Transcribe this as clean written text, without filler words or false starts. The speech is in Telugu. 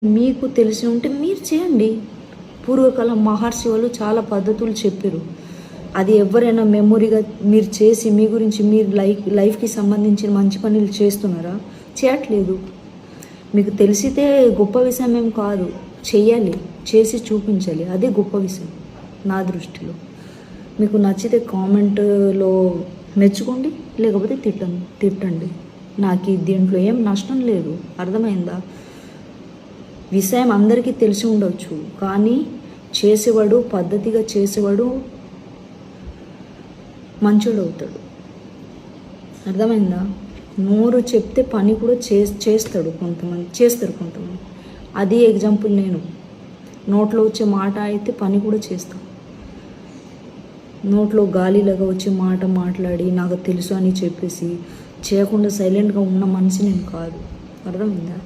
మీకు తెలిసి ఉంటే మీరు చేయండి. పూర్వకాలం మహర్షి వాళ్ళు చాలా పద్ధతులు చెప్పారు. అది ఎవరైనా మెమొరీగా మీరు చేసి మీ గురించి మీరు లైఫ్కి సంబంధించిన మంచి పనులు చేస్తున్నారా? చేయట్లేదు. మీకు తెలిసితే గొప్ప విషయం ఏం కాదు, చెయ్యాలి, చేసి చూపించాలి, అదే గొప్ప విషయం నా దృష్టిలో. మీకు నచ్చితే కామెంట్లో మెచ్చుకోండి, లేకపోతే తిట్టండి. నాకు దీంట్లో ఏం నష్టం లేదు. అర్థమైందా? విషయం అందరికీ తెలిసి ఉండవచ్చు, కానీ చేసేవాడు, పద్ధతిగా చేసేవాడు మంచోడు అవుతాడు. అర్థమైందా? నోరు చెప్తే పని కూడా చేస్తారు కొంతమంది. అది ఎగ్జాంపుల్ నేను. నోట్లో వచ్చే మాట అయితే పని కూడా చేస్తాను. నోట్లో గాలిలాగా వచ్చే మాట మాట్లాడి నాకు తెలుసు అని చెప్పేసి చేయకుండా సైలెంట్గా ఉన్న మనిషి నేను కాదు. అర్థమైందా?